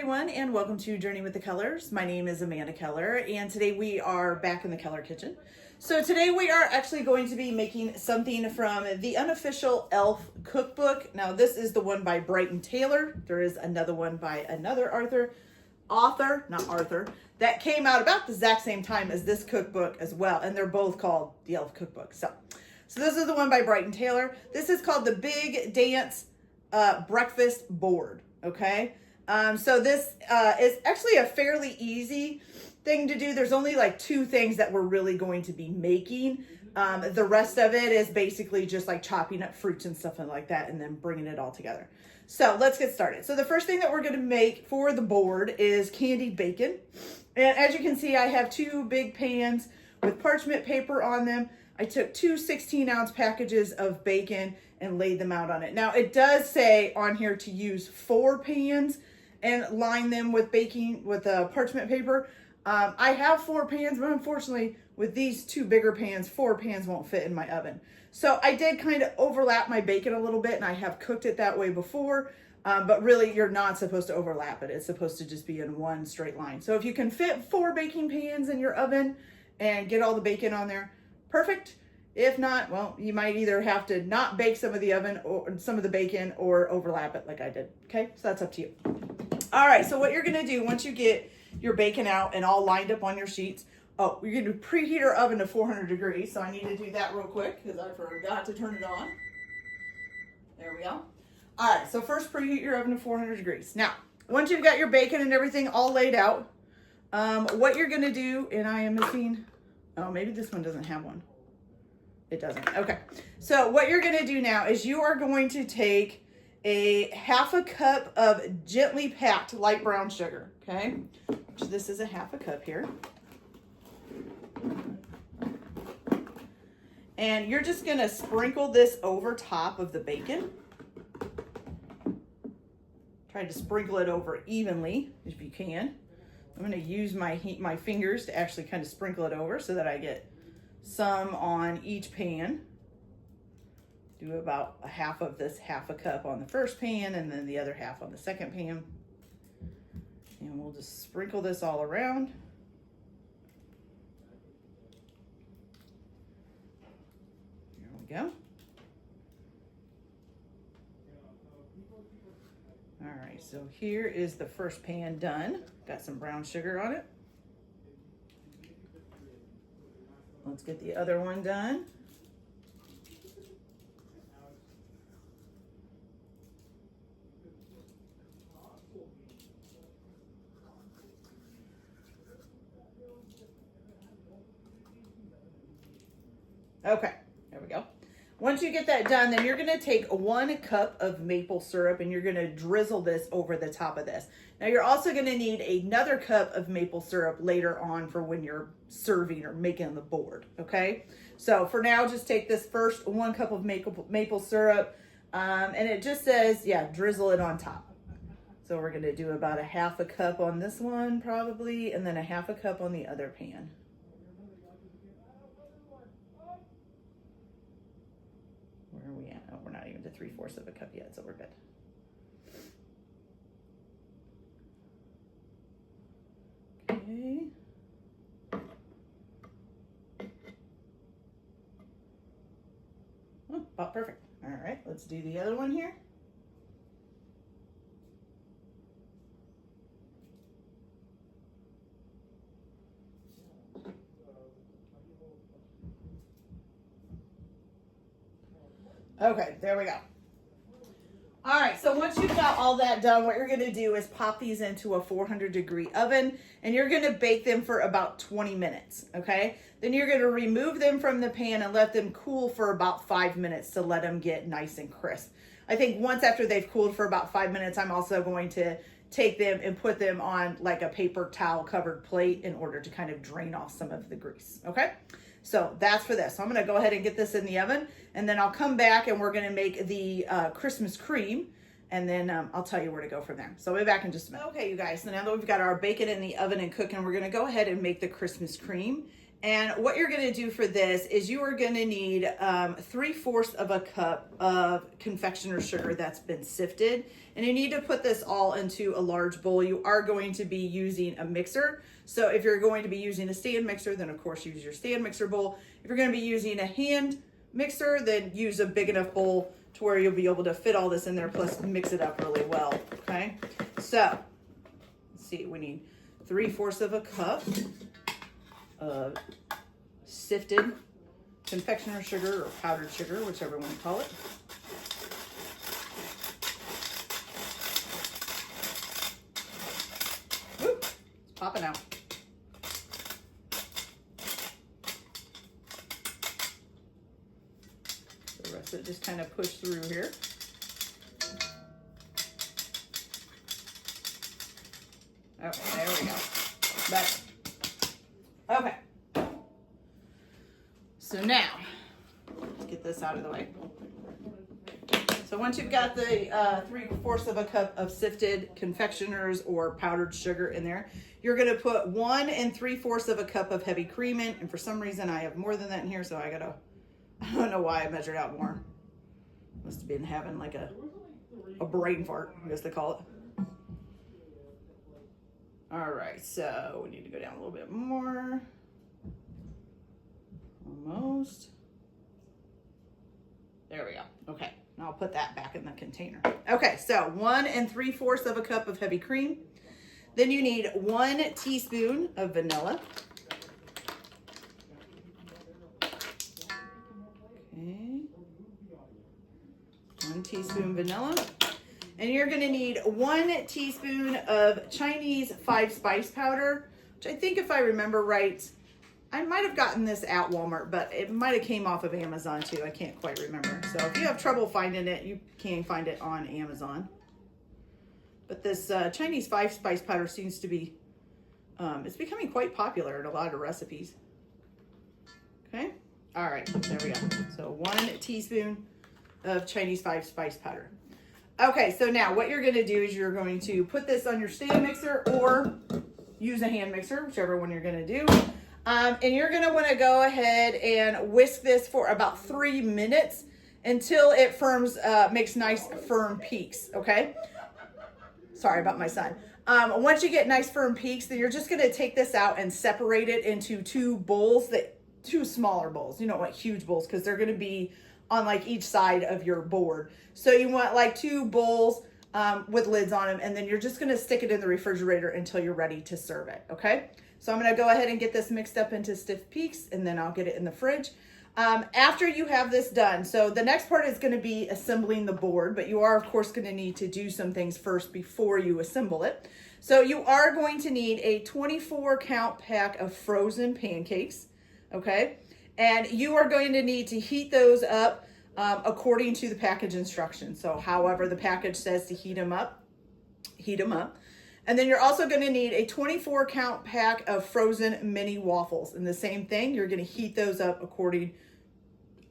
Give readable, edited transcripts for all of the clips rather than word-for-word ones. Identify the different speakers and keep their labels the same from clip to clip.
Speaker 1: everyone, and welcome to Journey with the Colors. My name is Amanda Keller, and today we are back in the Keller kitchen. So today we are actually going to be making something from the unofficial Elf cookbook. Now this is the one by Brighton Taylor. There is another one by another author, that came out about the exact same time as this cookbook as well, and they're both called the Elf cookbook. So this is the one by Brighton Taylor. This is called the Big Dance Breakfast Board. Okay, so this is actually a fairly easy thing to do. There's only like two things that we're really going to be making. The rest of it is basically just like chopping up fruits and stuff like that and then bringing it all together. So let's get started. So the first thing that we're going to make for the board is candied bacon. And as you can see, I have two big pans with parchment paper on them. I took two 16-ounce packages of bacon and laid them out on it. Now, it does say on here to use 4 pans and line them with parchment paper. I have 4 pans, but unfortunately, with these two bigger pans, 4 pans won't fit in my oven. So I did kind of overlap my bacon a little bit, and I have cooked it that way before, but really, you're not supposed to overlap it. It's supposed to just be in one straight line. So if you can fit 4 baking pans in your oven and get all the bacon on there, perfect. If not, well, you might either have to not bake some of the oven or some of the bacon or overlap it like I did. Okay, so that's up to you. All right, so what you're gonna do once you get your bacon out and all lined up on your sheets, you're gonna preheat your oven to 400 degrees. So I need to do that real quick because I forgot to turn it on. There we go. All right, so first preheat your oven to 400 degrees. Now, once you've got your bacon and everything all laid out, what you're gonna do, and I am missing, oh, maybe this one doesn't have one. It doesn't. Okay. So what you're going to do now is you are going to take a half a cup of gently packed light brown sugar. Okay. So this is a half a cup here. And you're just going to sprinkle this over top of the bacon. Try to sprinkle it over evenly if you can. I'm going to use my fingers to actually kind of sprinkle it over so that I get some on each pan. Do about a half of this half a cup on the first pan and then the other half on the second pan. And we'll just sprinkle this all around. Here we go. All right, so here is the first pan done. Got some brown sugar on it. Let's get the other one done. Okay, there we go. Once you get that done, then you're gonna take 1 cup of maple syrup and you're gonna drizzle this over the top of this. Now you're also gonna need another cup of maple syrup later on for when you're serving or making the board, okay? So for now, just take this first 1 cup of maple syrup, and it just says, yeah, drizzle it on top. So we're gonna do about a half a cup on this one probably, and then a half a cup on the other pan. Where are we at? Oh, we're not even to 3/4 of a cup yet, so we're good. Okay. Oh, about perfect. All right, let's do the other one here. Okay, there we go. All right, so once you've got all that done, what you're gonna do is pop these into a 400-degree oven, and you're gonna bake them for about 20 minutes, okay? Then you're gonna remove them from the pan and let them cool for about 5 minutes to let them get nice and crisp. I think once after they've cooled for about 5 minutes, I'm also going to take them and put them on like a paper towel covered plate in order to kind of drain off some of the grease, okay? So that's for this. So I'm gonna go ahead and get this in the oven, and then I'll come back and we're gonna make the Christmas cream, and then I'll tell you where to go from there. So we'll be back in just a minute. Okay, you guys, so now that we've got our bacon in the oven and cooking, we're gonna go ahead and make the Christmas cream. And what you're going to do for this is you are going to need 3/4 of a cup of confectioner's sugar that's been sifted. And you need to put this all into a large bowl. You are going to be using a mixer. So if you're going to be using a stand mixer, then of course use your stand mixer bowl. If you're going to be using a hand mixer, then use a big enough bowl to where you'll be able to fit all this in there, plus mix it up really well, okay? So, let's see, we need 3/4 of a cup of sifted confectioner's sugar or powdered sugar, whichever one you call it. Whoop, it's popping out. The rest of it just kind of push through here. Oh, there we go. Better. Okay. So now, let's get this out of the way. So once you've got the 3/4 of a cup of sifted confectioner's or powdered sugar in there, you're going to put 1 3/4 of a cup of heavy cream in. And for some reason, I have more than that in here, so I don't know why I measured out more. Must have been having like a brain fart, I guess they call it. All right, so we need to go down a little bit more. Almost. There we go. Okay, now I'll put that back in the container. Okay, so 1 3/4 of a cup of heavy cream. Then you need 1 teaspoon of vanilla. Okay. 1 teaspoon vanilla. And you're going to need 1 teaspoon of Chinese 5-spice powder, which I think if I remember right, I might have gotten this at Walmart, but it might have came off of Amazon too. I can't quite remember. So if you have trouble finding it, you can find it on Amazon. But this Chinese 5-spice powder seems to be, it's becoming quite popular in a lot of recipes. Okay. All right, there we go. So 1 teaspoon of Chinese 5-spice powder. Okay, so now what you're going to do is you're going to put this on your stand mixer or use a hand mixer, whichever one you're going to do. And you're going to want to go ahead and whisk this for about 3 minutes until it makes nice firm peaks, okay? Sorry about my son. Once you get nice firm peaks, then you're just going to take this out and separate it into 2 bowls, 2 smaller bowls. You don't want huge bowls because they're going to be on like each side of your board. So you want like 2 bowls with lids on them, and then you're just going to stick it in the refrigerator until you're ready to serve it, okay? So I'm going to go ahead and get this mixed up into stiff peaks, and then I'll get it in the fridge. After you have this done, so the next part is going to be assembling the board, but you are of course going to need to do some things first before you assemble it. So you are going to need a 24 count pack of frozen pancakes, okay? And you are going to need to heat those up according to the package instructions. So however the package says to heat them up, heat them up. And then you're also going to need a 24 count pack of frozen mini waffles. And the same thing, you're going to heat those up according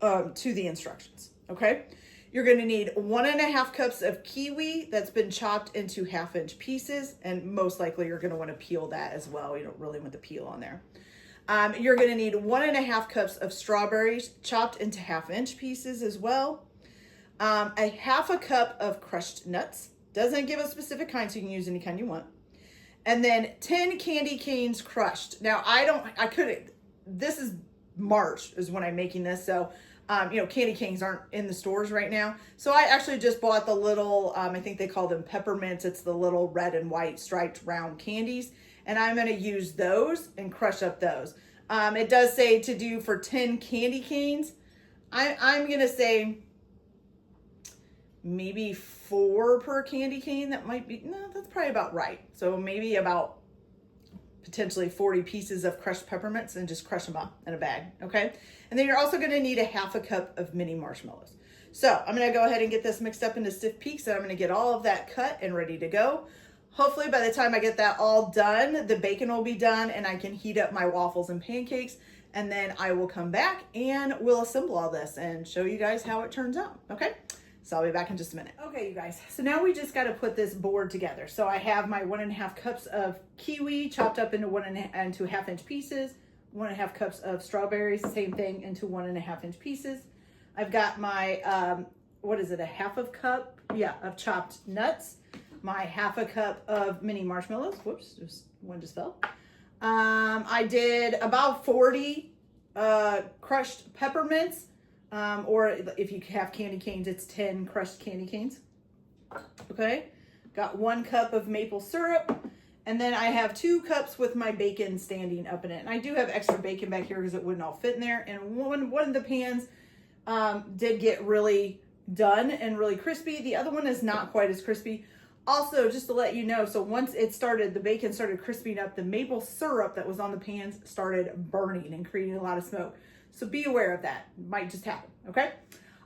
Speaker 1: to the instructions, okay? You're going to need 1.5 cups of kiwi that's been chopped into 1/2-inch pieces. And most likely you're going to want to peel that as well. You don't really want the peel on there. You're going to need 1.5 cups of strawberries chopped into 1/2-inch pieces as well. 1/2 cup of crushed nuts. Doesn't give a specific kind, so you can use any kind you want. And then 10 candy canes crushed. Now, this is March is when I'm making this. So, candy canes aren't in the stores right now. So I actually just bought the little, I think they call them peppermints. It's the little red and white striped round candies. And I'm going to use those and crush up those. It does say to do for 10 candy canes. I'm going to say maybe 4 per candy cane. That might be, no, that's probably about right. So maybe about potentially 40 pieces of crushed peppermints and just crush them up in a bag, okay? And then you're also going to need 1/2 cup of mini marshmallows. So I'm going to go ahead and get this mixed up into stiff peaks, and I'm going to get all of that cut and ready to go. Hopefully by the time I get that all done, the bacon will be done and I can heat up my waffles and pancakes, and then I will come back and we'll assemble all this and show you guys how it turns out, okay? So I'll be back in just a minute. Okay, you guys, so now we just got to put this board together. So I have my 1.5 cups of kiwi chopped up into 1.5-inch pieces, 1.5 cups of strawberries, same thing, into 1.5 inch pieces. I've got my, what is it, a 1/2 cup? Yeah, of chopped nuts. My 1/2 cup of mini marshmallows. Whoops, one just fell. I did about 40 crushed peppermints, or if you have candy canes, it's 10 crushed candy canes. Okay, got 1 cup of maple syrup, and then I have 2 cups with my bacon standing up in it. And I do have extra bacon back here because it wouldn't all fit in there. And one of the pans did get really done and really crispy. The other one is not quite as crispy. Also, just to let you know, so once it started, the bacon started crisping up, the maple syrup that was on the pans started burning and creating a lot of smoke. So be aware of that. It might just happen, okay?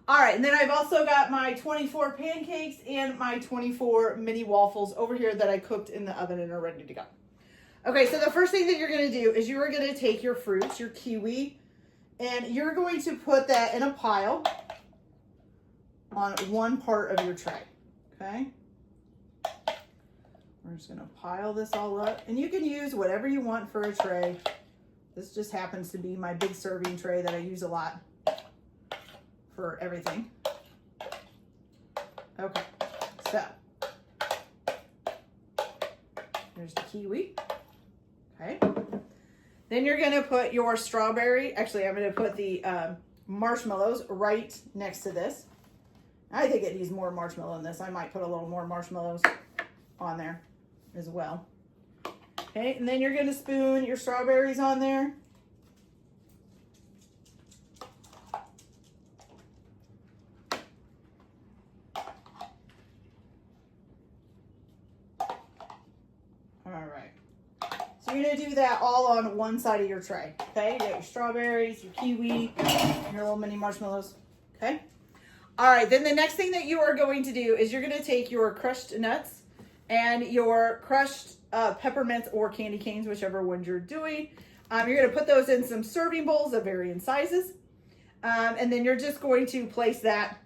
Speaker 1: All right, and then I've also got my 24 pancakes and my 24 mini waffles over here that I cooked in the oven and are ready to go. Okay, so the first thing that you're gonna do is you are gonna take your fruits, your kiwi, and you're going to put that in a pile on one part of your tray, okay? We're just gonna pile this all up, and you can use whatever you want for a tray. This just happens to be my big serving tray that I use a lot for everything. Okay, so there's the kiwi, okay? Then you're gonna put your strawberry, actually I'm gonna put the marshmallows right next to this. I think it needs more marshmallow in this. I might put a little more marshmallows on there as well. Okay, and then you're gonna spoon your strawberries on there. All right, so you're gonna do that all on one side of your tray, okay? You got your strawberries, your kiwi, your little mini marshmallows, okay? All right, then the next thing that you are going to do is you're gonna take your crushed nuts and your crushed peppermints or candy canes, whichever ones you're doing. You're gonna put those in some serving bowls of varying sizes. And then you're just going to place that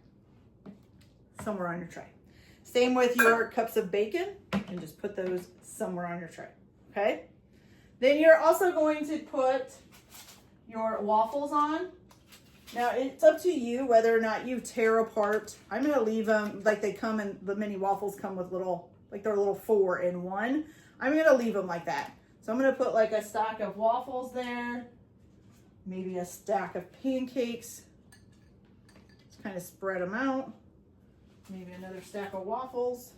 Speaker 1: somewhere on your tray. Same with your cups of bacon, and just put those somewhere on your tray, okay? Then you're also going to put your waffles on. Now, it's up to you whether or not you tear apart. I'm going to leave them like they come in, the mini waffles come with little, like they're little 4-in-1. I'm going to leave them like that. So I'm going to put like a stack of waffles there, maybe a stack of pancakes. Just kind of spread them out. Maybe another stack of waffles.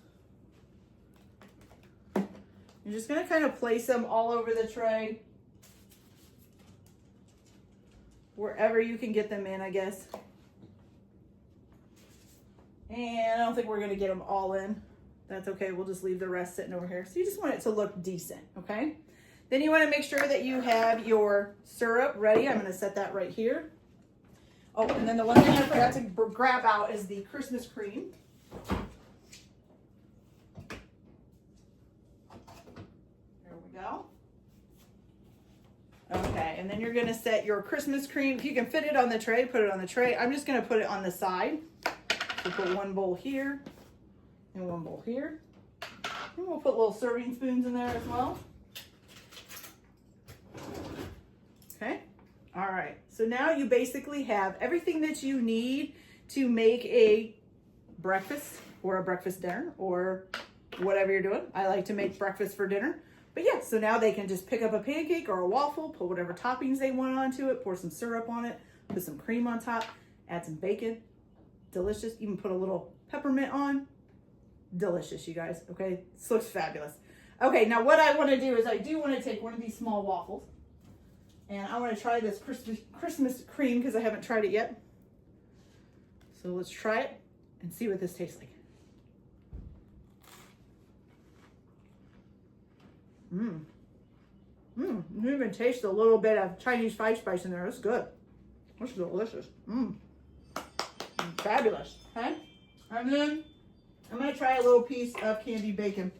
Speaker 1: You're just going to kind of place them all over the tray, wherever you can get them in, I guess. And I don't think we're going to get them all in. That's okay. We'll just leave the rest sitting over here. So you just want it to look decent, okay? Then you want to make sure that you have your syrup ready. I'm going to set that right here. Oh, and then the one thing I forgot to grab out is the Christmas cream. There we go. Okay, and then you're going to set your Christmas cream. If you can fit it on the tray, put it on the tray. I'm just going to put it on the side. So put one bowl here and one bowl here. And we'll put little serving spoons in there as well. Okay, all right. So now you basically have everything that you need to make a breakfast or a breakfast dinner or whatever you're doing. I like to make breakfast for dinner. But yeah, so now they can just pick up a pancake or a waffle, put whatever toppings they want onto it, pour some syrup on it, put some cream on top, add some bacon. Delicious. Even put a little peppermint on. Delicious, you guys. Okay, this looks fabulous. Okay, now what I want to do is I do want to take one of these small waffles, and I want to try this Christmas cream because I haven't tried it yet. So let's try it and see what this tastes like. You even taste a little bit of Chinese five spice in there. It's good. It's delicious. Fabulous. Okay? And then I'm going to try a little piece of candied bacon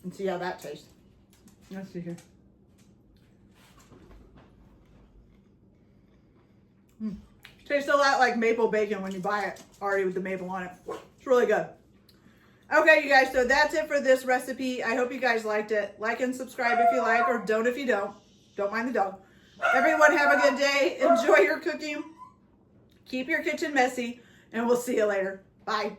Speaker 1: and see how that tastes. Let's see here. Tastes a lot like maple bacon when you buy it already with the maple on it. It's really good. Okay, you guys, so that's it for this recipe. I hope you guys liked it. Like and subscribe if you like, or don't if you don't. Don't mind the dog. Everyone have a good day. Enjoy your cooking. Keep your kitchen messy, and we'll see you later. Bye.